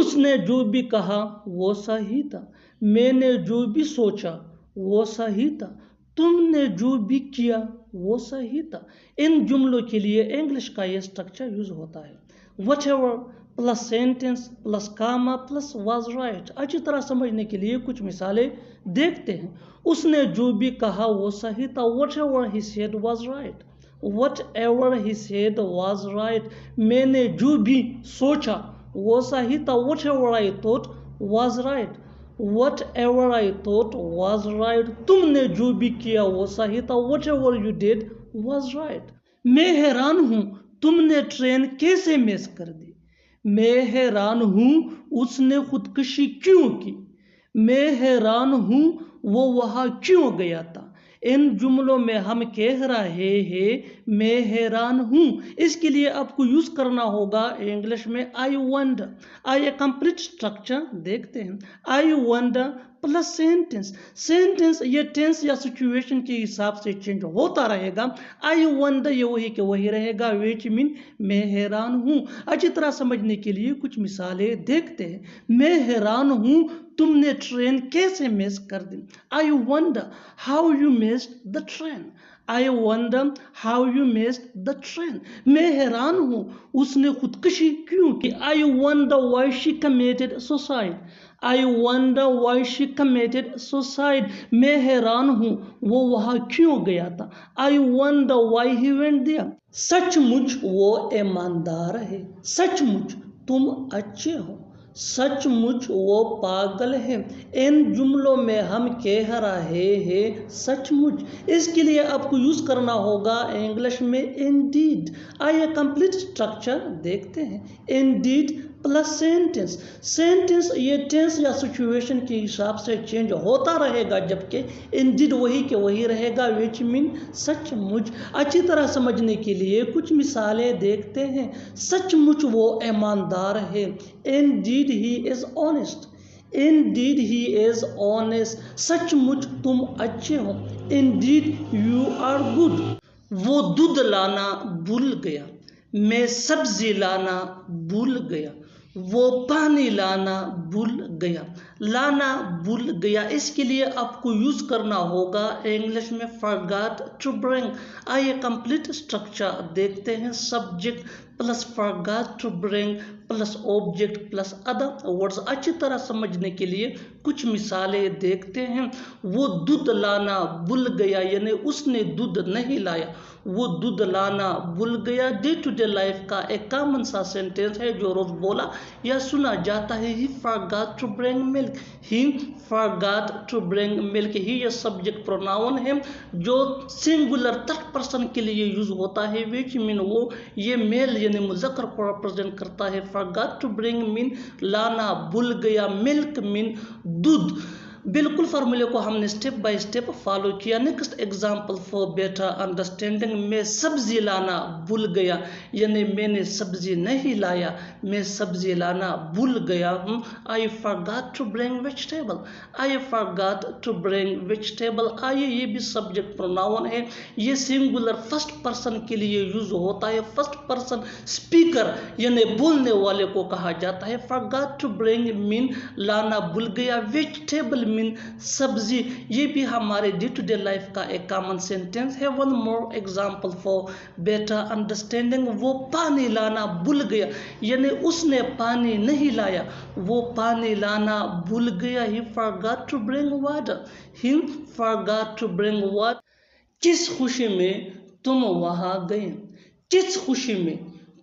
उसने जो भी कहा वो सही था, मैंने जो भी सोचा वो सही था, तुमने जो भी किया वो सही था। इन जुमलों के लिए इंग्लिश का ये स्ट्रक्चर यूज होता है, whatever plus sentence plus comma plus was right. अच्छी तरह समझने के लिए कुछ मिसालें देखते हैं। उसने जो भी कहा वो सही था, whatever he said was right. Whatever he said was right. मैंने जो भी सोचा वो सही था, whatever I thought was right. Whatever I thought was right. तुमने जो भी किया वो सही था, whatever you did was right. मैं हैरान हूं तुमने ट्रेन कैसे मिस कर दी। मैं हैरान हूं उसने खुदकुशी क्यों की। मैं हैरान हूं वो वहां क्यों गया था। इन जुमलों में हम कह रहे हैं मैं हैरान हूं, इसके लिए आपको यूज करना होगा इंग्लिश में आई वंडर। आइए कंप्लीट स्ट्रक्चर देखते हैं। I wonder plus sentence. Sentence ये टेंस या सिचुएशन के हिसाब से चेंज होता रहेगा। आई वंडर ये वही के वही रहेगा, विच मीन मैं हैरान हूं। अच्छी तरह समझने के लिए कुछ मिसालें देखते हैं। मैं हैरान हूं तुमने ट्रेन कैसे मिस कर दी। I wonder how you missed the train. I wonder how you missed the train. मैं हैरान हूं उसने खुदकुशी क्यों की। I wonder why she committed suicide. I wonder why she committed suicide. मैं हैरान हूं वो वहां क्यों गया था। I wonder why he went there. सचमुच वो ईमानदार है। सचमुच तुम अच्छे हो। सचमुच वो पागल है। इन जुमलों में हम कह रहे हैं सचमुच, इसके लिए आपको यूज करना होगा इंग्लिश में इंडीड। आइए कंप्लीट स्ट्रक्चर देखते हैं। Indeed plus sentence. सेंटेंस ये टेंस या सिचुएशन के हिसाब से चेंज होता रहेगा, जबकि इंडीड वही के वही रहेगा, विच मीन सचमुच। अच्छी तरह समझने के लिए कुछ मिसालें देखते हैं। सचमुच वो ईमानदार है। Indeed he is honest. Indeed he is honest. सचमुच तुम अच्छे हो। Indeed you are good. वो दूध लाना भूल गया। मैं सब्जी लाना भूल गया। वो पानी लाना भूल गया। लाना भूल गया, इसके लिए आपको यूज करना होगा इंग्लिश में forgot to bring। आइए कंप्लीट स्ट्रक्चर देखते हैं। Subject plus forgot to bring plus object plus other words. अच्छी तरह समझने के लिए कुछ मिसालें देखते हैं। वो दूध लाना भूल गया, यानी उसने दूध नहीं लाया। वो दूध लाना भूल गया डे टू डे लाइफ का एक कॉमन सा सेंटेंस है जो रोज बोला या सुना जाता है। ही forgot to bring milk। He forgot to bring milk। ही ये सब्जेक्ट प्रोनाउन है जो सिंगुलर थर्ड पर्सन के लिए यूज होता है, विच मीन वो ये मेल यानी मुज़क्कर को रिप्रेजेंट करता है। forgot to bring मीन लाना भूल गया, मिल्क मीन दूध। बिल्कुल फार्मूले को हमने स्टेप बाय स्टेप फॉलो किया। Next example for better understanding. मैं सब्जी लाना भूल गया, यानी मैंने सब्जी नहीं लाया, मैं सब्जी लाना भूल गया हूँ। आई forgot to bring vegetable। I forgot to bring vegetable। आइए ये भी सब्जेक्ट प्रोनाउन है, ये सिंगुलर फर्स्ट पर्सन के लिए यूज होता है। फर्स्ट पर्सन स्पीकर यानी बोलने वाले को कहा जाता है। forgot to bring मीन लाना भूल गया, वेजिटेबल मीन सब्जी। ये भी हमारे डे टू डे लाइफ का एक कॉमन सेंटेंस है। One more example for better understanding. वो पानी लाना भूल गया, यानी उसने पानी नहीं लाया, वो पानी लाना भूल गया। ही forgot to bring water। He forgot to bring water। किस खुशी में तुम वहां गए। किस खुशी में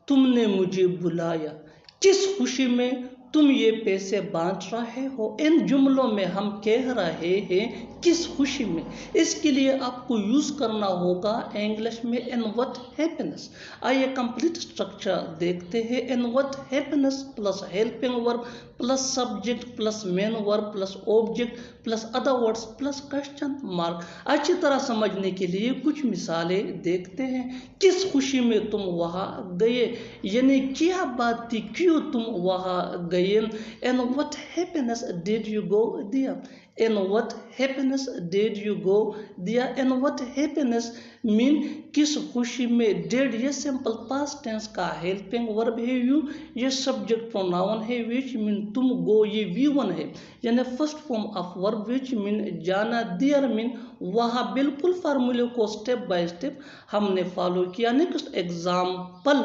तुमने मुझे बुलाया। किस खुशी में तुम ये पैसे बांट रहे हो। इन जुमलों में हम कह रहे हैं किस खुशी में, इसके लिए आपको यूज करना होगा इंग्लिश में इन व्हाट हैप्पीनेस। आइए कंप्लीट स्ट्रक्चर देखते हैं। इन what happiness plus helping verb plus subject plus main verb plus object plus other words plus question mark. अच्छी तरह समझने के लिए कुछ मिसालें देखते हैं। किस खुशी में तुम वहां गए, यानी क्या बात थी, क्यों तुम वहां गए। And what happiness did you go there. In what happiness did you go there? In what happiness mean किस खुशी में। did ये सिंपल पास्ट टेंस का हेल्पिंग वर्ब है। यू ये सब्जेक्ट प्रोनाउन है। विच मीन तुम। गो ये V1 है यानी first form of verb. Which mean जाना। देयर मीन वहाँ। बिल्कुल फार्मूले को स्टेप बाय स्टेप हमने फॉलो किया। नेक्स्ट एग्जाम्पल,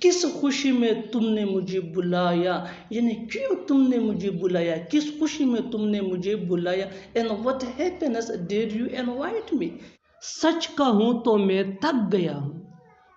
किस खुशी में तुमने मुझे बुलाया, यानी क्यों तुमने मुझे बुलाया, किस खुशी में तुमने मुझे बुलाया। In what happiness did you invite me. सच कहूं तो मैं थक गया हूं,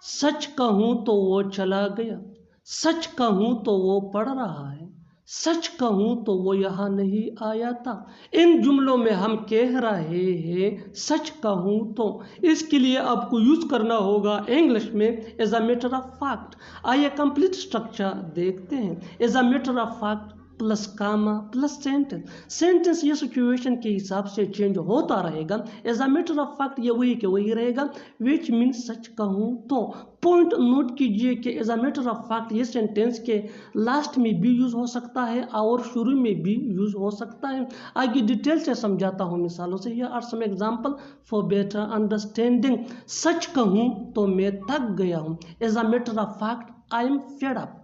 सच कहूं तो वो चला गया, सच कहूं तो वो पढ़ रहा है, सच कहूं तो वो यहाँ नहीं आया था। इन जुमलों में हम कह रहे हैं सच कहूं तो, इसके लिए आपको यूज करना होगा इंग्लिश में as a matter of fact. आइए कंप्लीट स्ट्रक्चर देखते हैं। As a matter of fact plus comma plus sentence. Sentence ये सिचुएशन के हिसाब से चेंज होता रहेगा। As a matter of fact ये वही के वही रहेगा। विच मीन सच कहूँ तो। पॉइंट नोट कीजिए कि as a matter of fact ये सेंटेंस के लास्ट में भी यूज हो सकता है और शुरू में भी यूज हो सकता है। आगे डिटेल से समझाता हूँ मिसालों से। Here are some example for better understanding. सच कहूँ तो मैं थक गया हूँ। As a matter of fact I am fed up.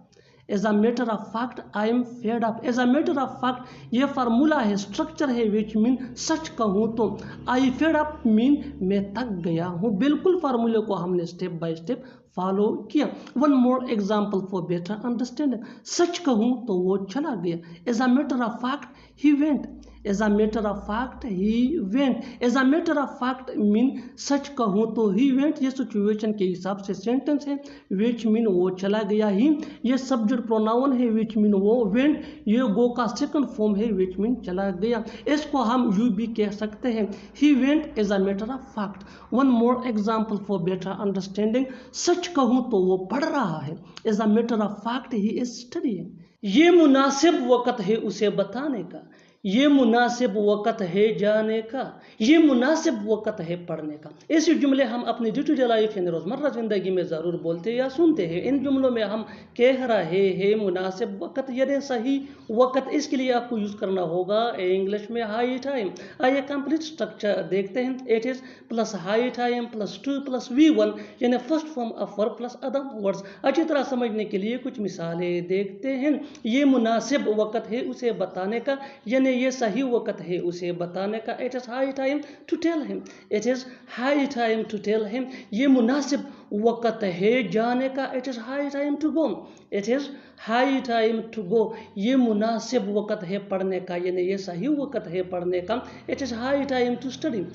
As a matter of fact I am fed up. As a matter of fact ये फार्मूला है, structure है। विच मीन सच कहूँ तो। आई फेड अप मीन मैं थक गया हूँ। बिल्कुल फार्मूले को हमने स्टेप बाय स्टेप फॉलो किया। One more example for better understanding. सच कहूँ तो वो चला गया। As a matter of fact he went. As a matter of fact he went. As a matter of fact mean सच कहूँ तो ही वेंट ये सिचुएशन के हिसाब से सेंटेंस है। विच मीन वो चला गया। ही ये सब्जेक्ट प्रोनाउन है। विच मीन वो। वेंट ये गो का सेकंड फॉर्म है। विच मीन चला गया। इसको हम यू भी कह सकते हैं। He went as a matter of fact. One more example for better understanding. सच कहूँ तो वो पढ़ रहा है। As a matter of fact he is studying. ये मुनासिब वक़्त है उसे बताने का, ये मुनासिब वक़्त है जाने का, ये मुनासिब वक़्त है पढ़ने का। ऐसे जुमले हम अपनी डे टू डे लाइफ यानी रोज़मर्रा ज़िंदगी में ज़रूर बोलते या सुनते हैं। इन जुमलों में हम कह रहे हैं मुनासिब वक़्त यानी सही वक़्त। इसके लिए आपको यूज़ करना होगा इंग्लिश में हाई टाइम। आइए कंप्लीट स्ट्रक्चर देखते हैं। It is plus high time plus two plus V1 यानी first form of verb plus other words. अच्छी तरह समझने के लिए कुछ मिसालें देखते हैं। ये मुनासिब वक़्त है उसे बताने का, यानी ये सही वक़्त है उसे बताने का। It is high time to tell him. It is high time to tell him. ये मुनासिब वक़्त है जाने का। It is high time to go. It is high time to go. ये मुनासिब वक़्त है पढ़ने का, यानी ये सही वक़्त है पढ़ने का। It is high time to study.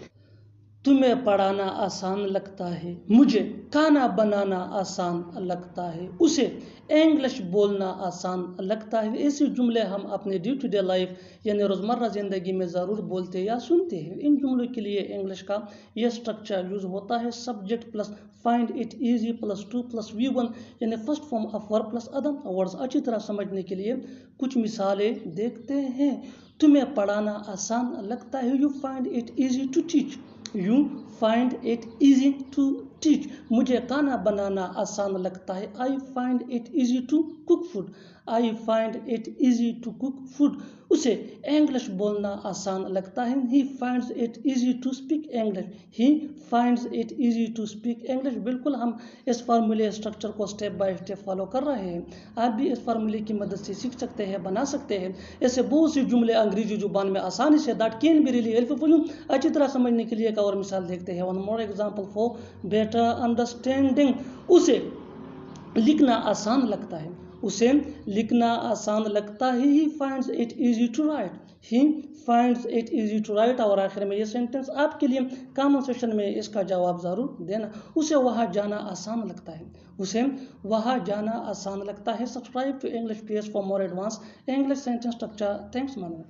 तुम्हें पढ़ाना आसान लगता है, मुझे खाना बनाना आसान लगता है, उसे इंग्लिश बोलना आसान लगता है। ऐसे जुमले हम अपने डे टू डे लाइफ यानी रोज़मर्रा ज़िंदगी में ज़रूर बोलते या सुनते हैं। इन जुमलों के लिए इंग्लिश का यह स्ट्रक्चर यूज़ होता है। Subject plus find it easy plus two plus V1 यानी first form of verb plus other words. अच्छी तरह समझने के लिए कुछ मिसालें देखते हैं। तुम्हें पढ़ाना आसान लगता है, you find it easy to teach. You find it easy to teach. मुझे खाना बनाना आसान लगता है। I find it easy to cook food. I find it easy to cook food. उसे इंग्लिश बोलना आसान लगता है। He finds it easy to speak English. He finds it easy to speak English. बिल्कुल हम इस फार्मूले स्ट्रक्चर को स्टेप बाय स्टेप फॉलो कर रहे हैं। आप भी इस फार्मूले की मदद से सीख सकते हैं, बना सकते हैं। ऐसे बहुत से जुमले अंग्रेजी जुबान में आसानी say that can be really helpful. अच्छी तरह समझने के लिए एक और मिसाल देखते हैं। One more example for better understanding. उसे लिखना आसान लगता है, उसे लिखना आसान लगता है। He finds it easy to write. He finds it easy to write. और आखिर में ये सेंटेंस आपके लिए कमेंट सेक्शन में इसका जवाब ज़रूर देना। उसे वहाँ जाना आसान लगता है, उसे वहाँ जाना आसान लगता है। Subscribe to English page for more advance English sentence structure. Thanks मानो।